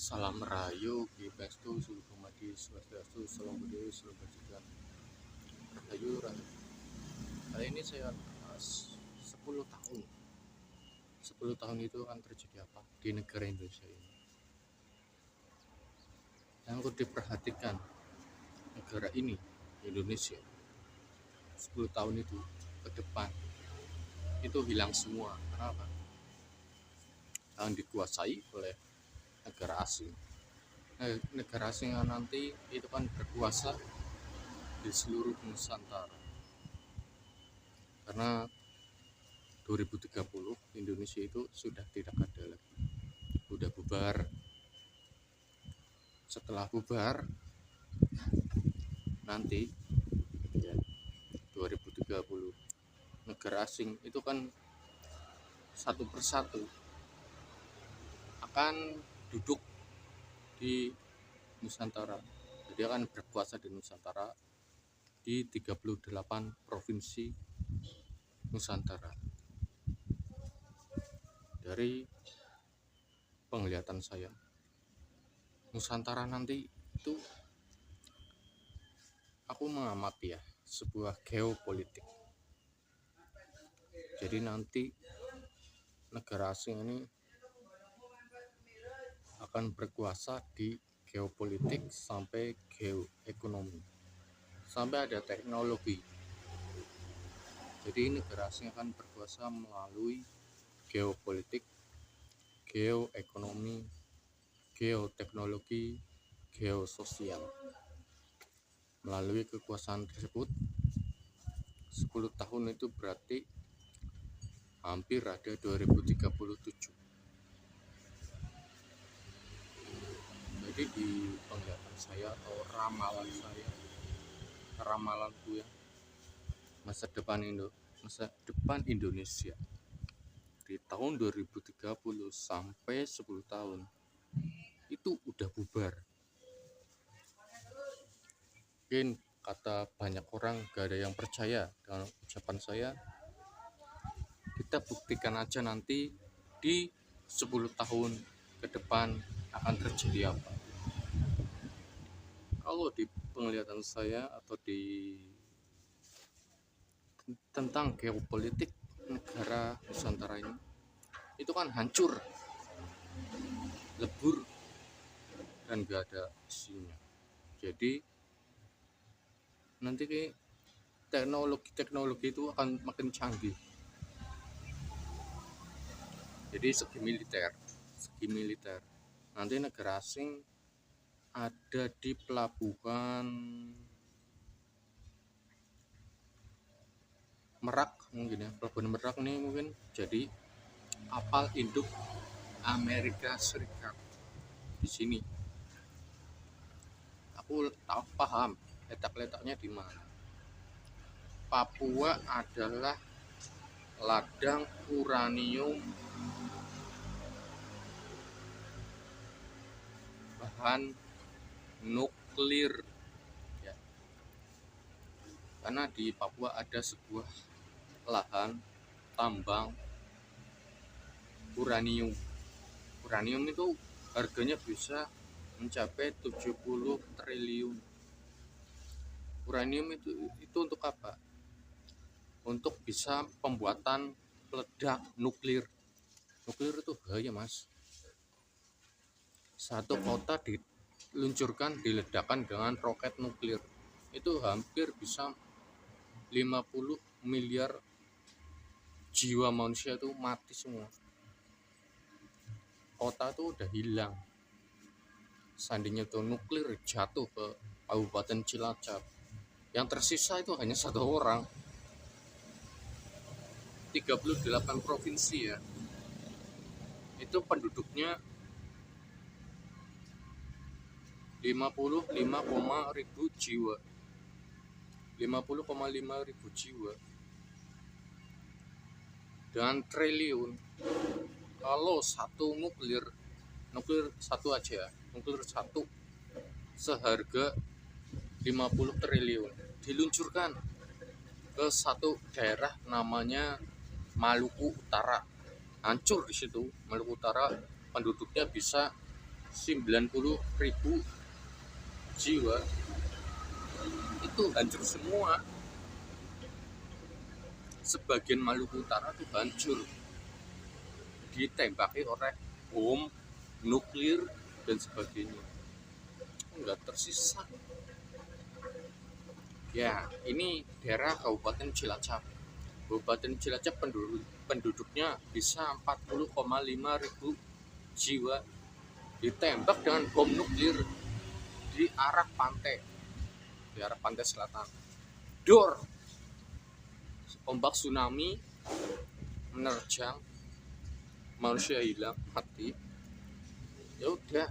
Salam Rahayu, Gipestu, Sulkumadi, Swastiastu, Salam Budaya, Salam Kebajikan, Rahayu, Rahayu. Kali ini saya bahas 10 tahun. 10 tahun itu akan terjadi apa di negara Indonesia ini? Yang harus diperhatikan negara ini, Indonesia, 10 tahun itu ke depan itu hilang semua. Kenapa? Yang dikuasai oleh negara asing. Negara asing nanti itu kan berkuasa di seluruh Nusantara, karena 2030 Indonesia itu sudah tidak ada lagi, sudah bubar. Setelah bubar nanti ya, 2030 negara asing itu kan satu persatu akan duduk di Nusantara. Jadi akan berkuasa di Nusantara, di 38 provinsi Nusantara. Dari penglihatan saya, Nusantara nanti itu aku mengamati ya, sebuah geopolitik. Jadi nanti negara asing ini akan berkuasa di geopolitik sampai geoekonomi, sampai ada teknologi. Jadi negara asing akan berkuasa melalui geopolitik, geoekonomi, geoteknologi, geososial. Melalui kekuasaan tersebut 10 tahun itu berarti hampir ada 2037. Jadi di penglihatan saya atau ramalanku ya, masa depan Indonesia di tahun 2030 sampai 10 tahun itu udah bubar. Mungkin kata banyak orang gak ada yang percaya dengan ucapan saya. Kita buktikan aja nanti di 10 tahun ke depan akan terjadi apa. Kalau di penglihatan saya atau di tentang geopolitik negara Nusantara ini, itu kan hancur, lebur, dan gak ada isinya. Jadi nanti teknologi itu akan makin canggih. Jadi segi militer nanti negara asing ada di pelabuhan Merak mungkin ya. Pelabuhan Merak ini mungkin jadi kapal induk Amerika Serikat di sini. Aku tahu paham letak-letaknya di mana. Papua adalah ladang uranium, bahan nuklir ya. Karena di Papua ada sebuah lahan tambang uranium. Uranium itu harganya bisa mencapai 70 triliun. Uranium itu untuk apa? Untuk bisa pembuatan peledak nuklir. Nuklir itu bahaya, Mas. Satu kota diledakkan dengan roket nuklir. Itu hampir bisa 50 miliar jiwa manusia itu mati semua. Kota itu udah hilang. Seandainya itu nuklir jatuh ke Kabupaten Cilacap, yang tersisa itu hanya satu orang. 38 provinsi ya. Itu penduduknya 55,5 ribu jiwa. 50,5 ribu jiwa. Dengan triliun. Kalau satu nuklir satu aja, nuklir satu seharga 50 triliun diluncurkan ke satu daerah namanya Maluku Utara, hancur di situ. Maluku Utara penduduknya bisa 90.000 jiwa itu hancur semua. Sebagian Maluku Utara itu hancur, ditembaki oleh bom nuklir dan sebagainya, nggak tersisa. Ya, ini daerah Kabupaten Cilacap. Kabupaten Cilacap penduduknya bisa 40,5 ribu jiwa, ditembak dengan bom nuklir di arah pantai selatan. Dor, ombak tsunami menerjang, manusia hilang mati. Ya udah,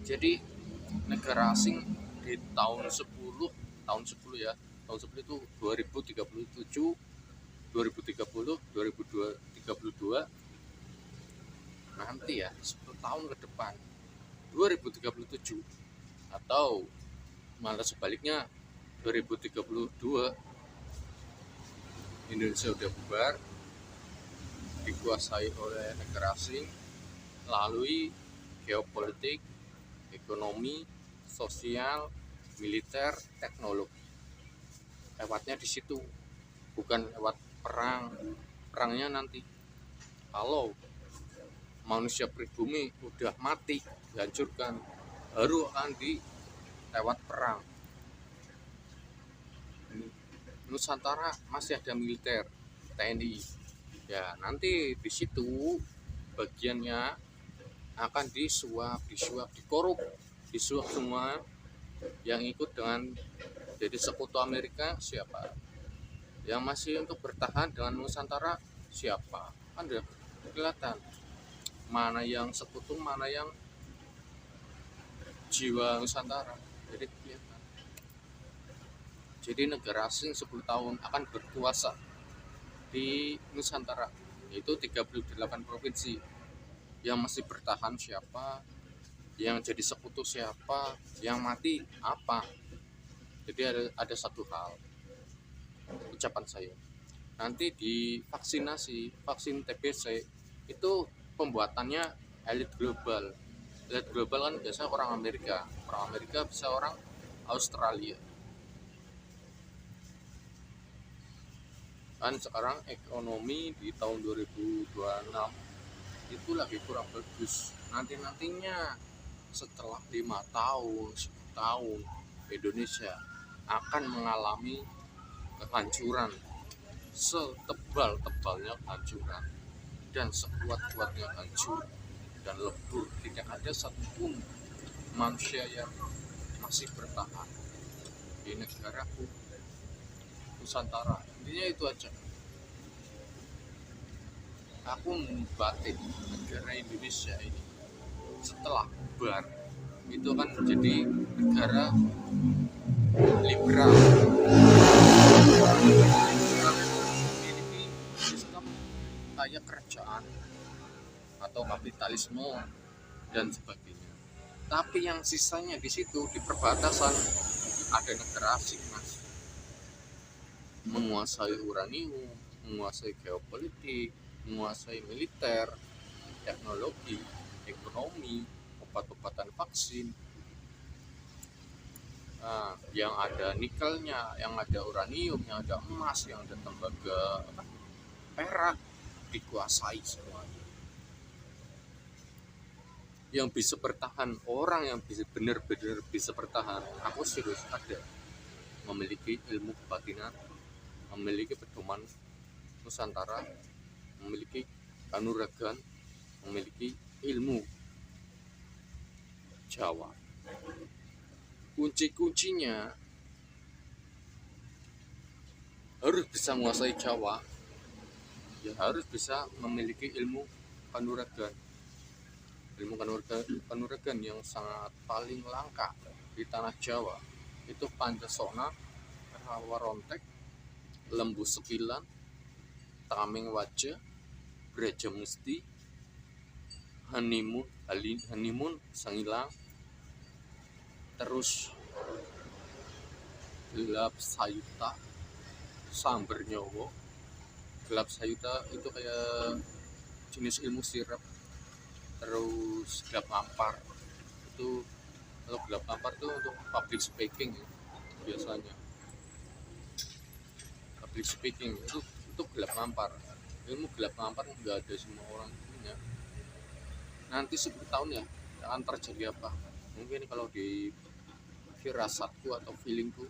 jadi negara asing di tahun 10 ya, tahun 10 itu 2037, 2030, 2032 nanti ya, 10 tahun ke depan 2037 atau malah sebaliknya 2032 Indonesia udah bubar, dikuasai oleh negara asing melalui geopolitik, ekonomi, sosial, militer, teknologi. Lewatnya di situ, bukan lewat perang. Perangnya nanti kalau manusia pribumi udah mati, dihancurkan, baru akan lewat perang. Nusantara masih ada militer, TNI. Ya, nanti di situ bagiannya akan disuap, dikorup, disuap semua. Yang ikut dengan jadi sekutu Amerika siapa? Yang masih untuk bertahan dengan Nusantara siapa? Kan udah kelihatan mana yang sekutu, mana yang jiwa Nusantara. Jadi kelihatan. Jadi negara asing 10 tahun akan berkuasa di Nusantara, yaitu 38 provinsi. Yang masih bertahan siapa, yang jadi sekutu siapa, yang mati apa. Jadi ada satu hal, ucapan saya, nanti di vaksin TBC itu pembuatannya elit global kan biasa orang Amerika bisa orang Australia. Kan sekarang ekonomi di tahun 2026 itu lagi kurang bagus. Nantinya setelah 5 tahun, 10 tahun, Indonesia akan mengalami kehancuran, setebal-tebalnya kehancuran, dan sekuat-kuatnya hancur dan lebur. Tidak ada satupun manusia yang masih bertahan di negaraku Nusantara. Intinya itu aja. Aku membatik negara Indonesia ini setelah bubar itu kan menjadi negara liberal, memiliki sistem kayak kerajaan atau kapitalisme dan sebagainya. Tapi yang sisanya di situ di perbatasan ada negara asing, Mas, menguasai uranium, menguasai geopolitik, menguasai militer, teknologi, ekonomi, obat-obatan vaksin. Nah, yang ada nikelnya, yang ada uranium, yang ada emas, yang ada tembaga perak, dikuasai semuanya. Yang bisa bertahan, orang yang bisa benar-benar bisa bertahan, aku serius, ada memiliki ilmu kebatinan, memiliki pedoman Nusantara, memiliki kanuragan, memiliki ilmu Jawa. Kunci-kuncinya harus bisa menguasai Jawa, ya harus bisa memiliki ilmu kanuragan. Ilmu kanuragan yang sangat paling langka di tanah Jawa itu Pancasona, Rawarontek, Lembu Sembilan, Tameng Wajah, Braja Musti, Hanimun Sangilang, terus Gelap Sayuta, Samber Nyowo. Gelap Sayuta itu kayak jenis ilmu sirap. terus gelap lampar. Itu kalau gelap lampar tuh untuk public speaking ya, biasanya public speaking itu gelap lampar. Ilmu gelap lampar nggak ada semua orang punya. Nanti 10 tahun ya akan terjadi apa, mungkin kalau di firasatku atau feelingku,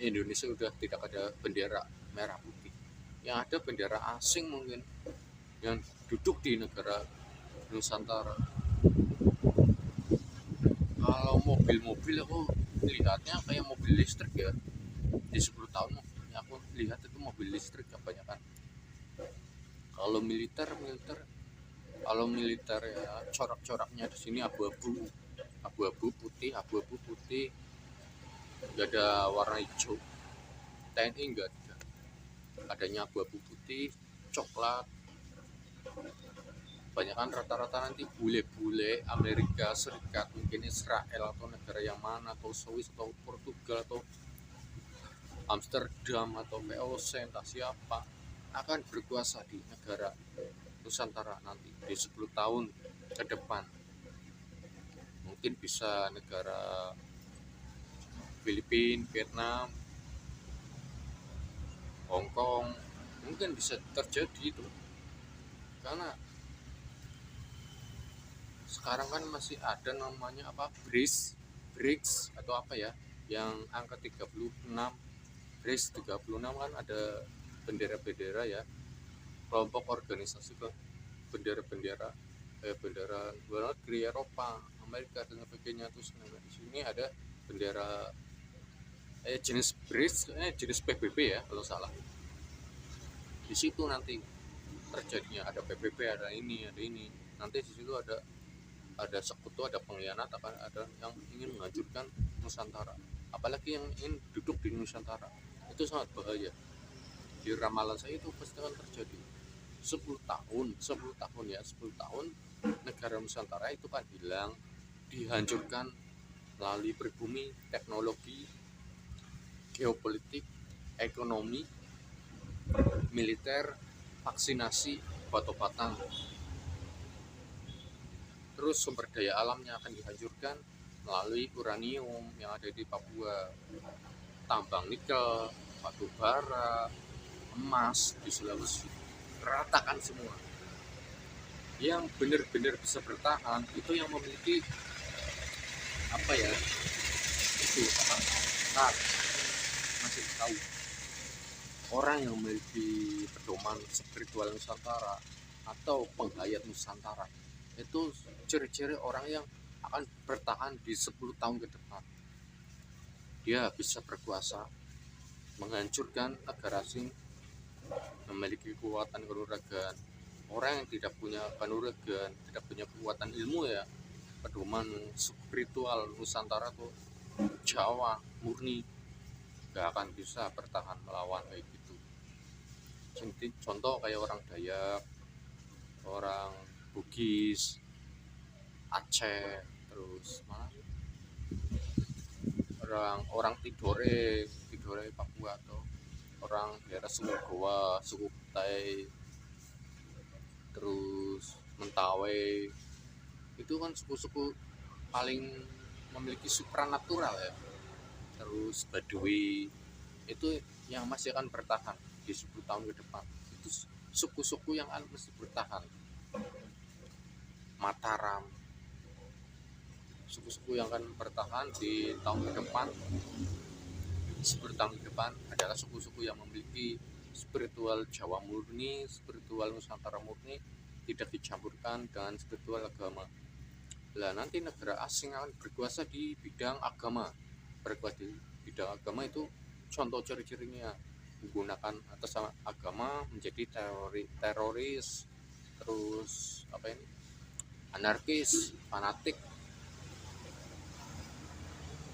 Indonesia udah tidak ada bendera merah putih, yang ada bendera asing mungkin yang duduk di negara Nusantara. Kalau mobil-mobil aku lihatnya kayak mobil listrik ya, di 10 tahun aku lihat itu mobil listrik kebanyakan. Kalau militer ya corak-coraknya di sini abu-abu putih, nggak ada warna hijau. TNI nggak ada, adanya abu-abu putih, coklat. Kebanyakan rata-rata nanti bule-bule Amerika Serikat, mungkin Israel atau negara yang mana, atau Swiss atau Portugal atau Amsterdam atau VOC entah siapa, akan berkuasa di negara Nusantara nanti di 10 tahun ke depan. Mungkin bisa negara Filipina, Vietnam, Hong Kong, mungkin bisa terjadi itu. Karena sekarang kan masih ada namanya apa, BRICS atau apa ya, yang angka 36, BRICS 36 kan ada bendera-bendera ya, kelompok organisasi ke bendera-bendera bendera luar negeri, Eropa, Amerika dan sebagainya. Terus di sini ada bendera jenis BRICS, jenis PBB ya kalau salah. Di situ nanti terjadinya ada PBB, ada ini. Nanti di situ ada sekutu, ada pengkhianat, ada yang ingin menghancurkan Nusantara. Apalagi yang ingin duduk di Nusantara. Itu sangat bahaya. Di ramalan saya itu pasti akan terjadi 10 tahun ya, 10 tahun negara Nusantara itu kan hilang, dihancurkan melalui pribumi, teknologi, geopolitik, ekonomi, militer, vaksinasi, obat-obatan. Terus sumber daya alamnya akan dihancurkan melalui uranium yang ada di Papua, tambang nikel, batu bara, emas di Sulawesi, ratakan semua. Yang benar-benar bisa bertahan itu yang memiliki apa ya, itu apa, nah, masih tahu orang yang memiliki pedoman spiritual Nusantara atau penghayat Nusantara, itu ciri-ciri orang yang akan bertahan di 10 tahun ke depan. Dia bisa berkuasa, menghancurkan negara asing, memiliki kekuatan kanuragan. Orang yang tidak punya kanuragan, tidak punya kekuatan ilmu ya, pedoman spiritual Nusantara tuh Jawa murni, gak akan bisa bertahan melawan kayak gitu. Contoh kayak orang Dayak, orang Bugis, Aceh, terus orang Tidore Papua, atau orang daerah suku Goa, suku Kutai, terus Mentawai. Itu kan suku-suku paling memiliki supranatural ya. Terus Baduy, itu yang masih akan bertahan di 10 tahun ke depan. Itu suku-suku yang akan mesti bertahan. Mataram, suku-suku yang akan bertahan di tahun ke depan, 10 tahun ke depan adalah suku-suku yang memiliki spiritual Jawa murni, spiritual Nusantara murni, tidak dicampurkan dengan spiritual agama. Nah, nanti negara asing akan berkuasa di bidang agama. Berkuasa di bidang agama itu contoh ciri-cirinya menggunakan atas agama menjadi teroris, terus apa ini, anarkis, fanatik,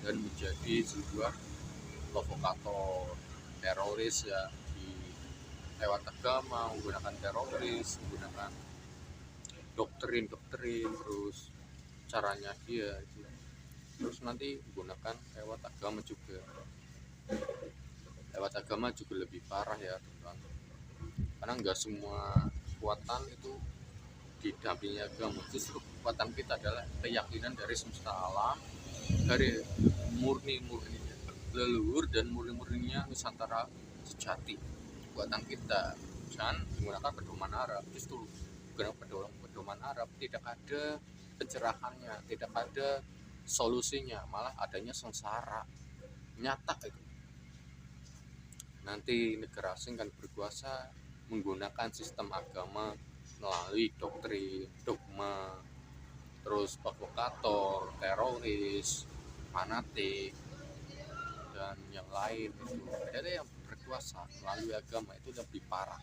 dan menjadi sebuah provokator, teroris ya, di lewat agama, menggunakan teroris, menggunakan doktrin, terus caranya dia itu. Terus nanti menggunakan lewat agama juga. Lewat agama juga lebih parah ya teman-teman, karena nggak semua kekuatan itu didampingi agama. Justru kekuatan kita adalah keyakinan dari semesta alam, dari murni leluhur dan murninya Nusantara sejati. Kekuatan kita dan menggunakan pedoman Arab. Justru menggunakan pedoman Arab tidak ada pencerahannya, tidak ada solusinya, malah adanya sengsara nyata itu. Nanti negara asing kan berkuasa menggunakan sistem agama melalui doktrin, dogma, terus provokator, teroris, fanatik, dan yang lain itu. Ada yang berkuasa melalui agama itu lebih parah.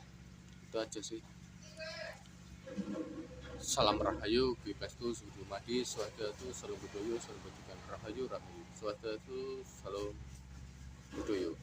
Itu aja sih. Salam Rahayu, Kipestu, Sudumadi, Swadatu, Salam Budoyo, Salam Bajikan Rahayu, Rahayu, Swadatu, Salam Budoyo.